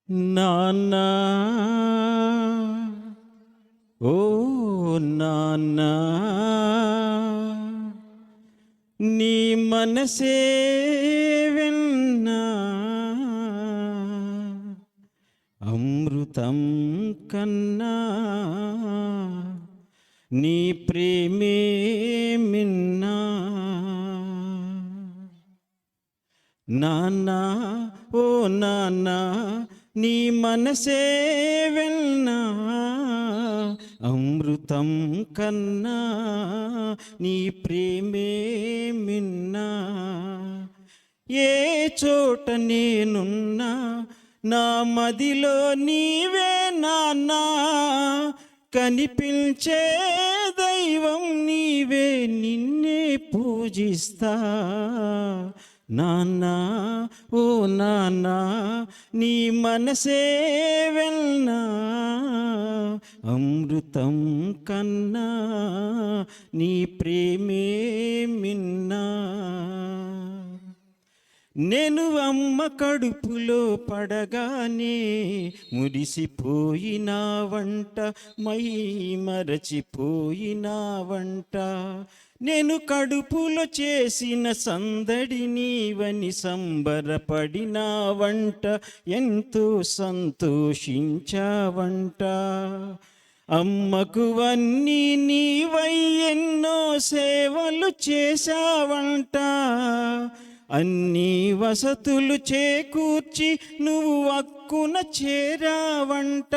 నాన్నా ఓ నాన్నా నీ మనసే విన్నా అమృతం కన్నా నీ ప్రేమే మిన్నా నాన్నా ఓ నాన్నా నీ మనసే విన్నా అమృతం కన్నా నీ ప్రేమే మిన్నా ఏ చోట నేనున్నా నా మదిలో నీవే నాన్నా కనిపించే దైవం నీవే నిన్నే పూజిస్తా నాన్నా ఓ నాన్నా నీ మనసే వెల్నా అమృతం కన్నా నీ ప్రేమే మిన్నా నేను అమ్మ కడుపులో పడగానే మురిసిపోయినా వంట మై మరచిపోయినా వంట నేను కడుపులో చేసిన సందడి నీవని సంబరపడినా వంట ఎంతో సంతోషించావంట అమ్మకు అన్నీ నీవై ఎన్నో సేవలు చేశావంట అన్ని వసతులు చేకూర్చి నువ్వు అక్కున చేరావంట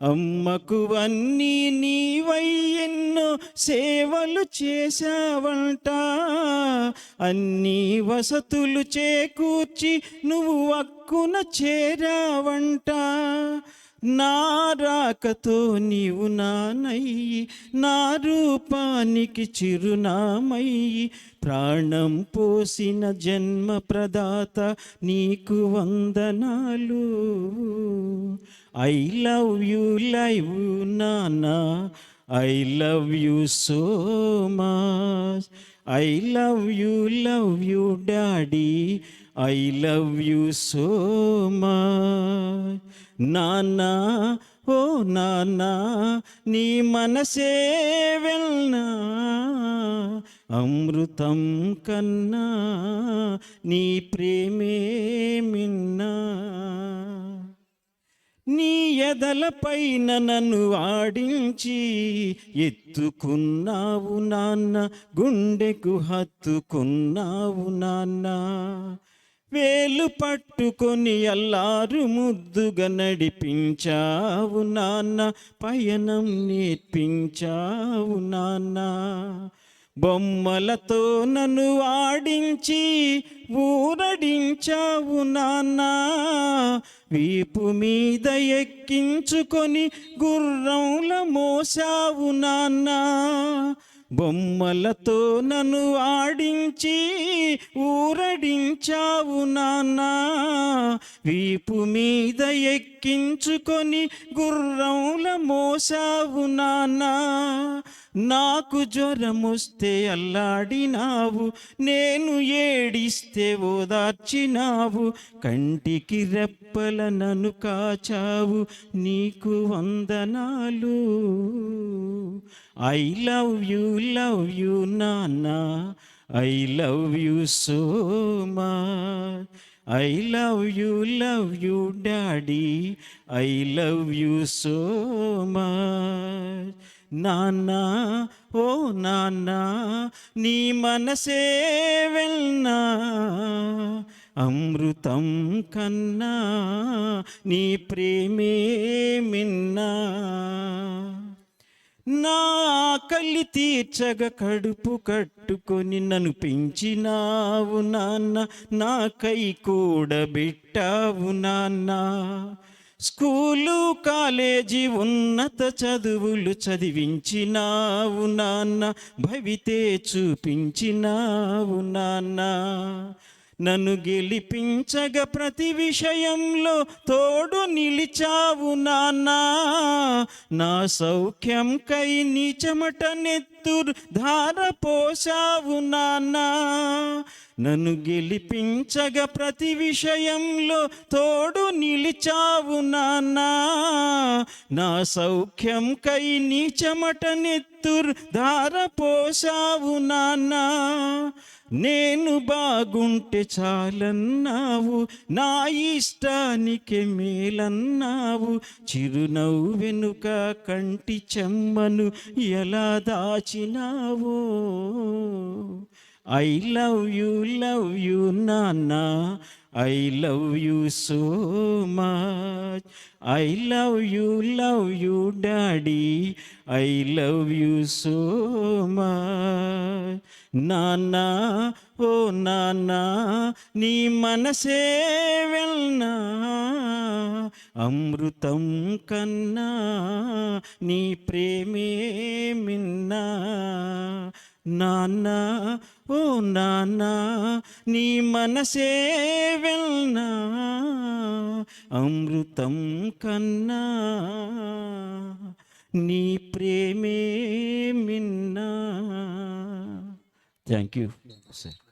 అమ్మకు అన్నీ నీవై ఎన్నో సేవలు చేశావంట అన్ని వసతులు చేకూర్చి నువ్వు అక్కున చేరావంట నా రాకతో నీవు నానయ్యి నా రూపానికి చిరునామయ్యి ప్రాణం పోసిన జన్మ ప్రదాత నీకు వందనాలు ఐ లవ్ యూ నాన్నా I love you so much I love you daddy I love you so much నాన్నా ఓ నాన్నా నీ మనసే వెల్నా అమృతం కన్నా నీ ప్రేమే మిన్నా నీ ఎదలపైన నన్ను ఆడించి ఎత్తుకున్నావు నాన్న గుండెకు హత్తుకున్నావు నాన్న వేలు పట్టుకొని అల్లారు ముద్దుగా నడిపించావు నాన్న పయనం నేర్పించావు నాన్న బొమ్మలతో నన్ను ఆడించి ఊరడించావు నాన్న వీపు మీద ఎక్కించుకొని గుర్రంల మోసావు నాన్న బొమ్మలతో నన్ను ఆడించి ఊరడించావు నాన్న వీపు మీద ఎక్కించుకొని గుర్రంల మోసావు నాన్న నాకు జ్వరమొస్తే అల్లాడినావు నేను ఏడిస్తే ఓదార్చినావు కంటికి రెప్పల నన్ను కాచావు నీకు వందనాలు ఐ లవ్ యూ నాన్నా I love you so much I love you daddy I love you so much నాన్నా ఓ నాన్నా నీ మనసే వెల్నా అమృతం కన్నా నీ ప్రేమే మిన్నా నా ఆకలి తీర్చగ కడుపు కట్టుకొని నన్ను పెంచినావు నాన్న నాకై కూడబెట్టావు నాన్న స్కూలు కాలేజీ ఉన్నత చదువులు చదివించినావు నాన్న భవితే చూపించినావు నాన్న నన్ను గెలిపించగ ప్రతి విషయంలో తోడు నిలిచావు నాన్నా నా సౌఖ్యం కై నీ చెమట నెత్తురు ధార పోసావు నాన్న. నన్ను గెలిపించగా ప్రతి విషయంలో తోడు నిలిచావు నాన్న. నా సౌఖ్యం కై నీ చెమట నెత్తురు ధార పోసావు నాన్న. నేను బాగుంటే చాలన్నావు, నా ఇష్టానికి మేలన్నావు. చిరునవ్వు వెనుక కంటి చెమ్మను ఎలా దాచినావో. ఐ లవ్ యూ నాన్న, I love you so much. I love you daddy, I love you so much. నాన్న ఓ నాన్న, నీ మనసే వెల్నా అమృతం కన్నా, నీ ప్రేమే మిన్నా. నాన్న ఓ నాన్న, నీ మనసే వెల్నా అమృతం కన్నా, నీ ప్రేమే మిన్నా. Thank you sir.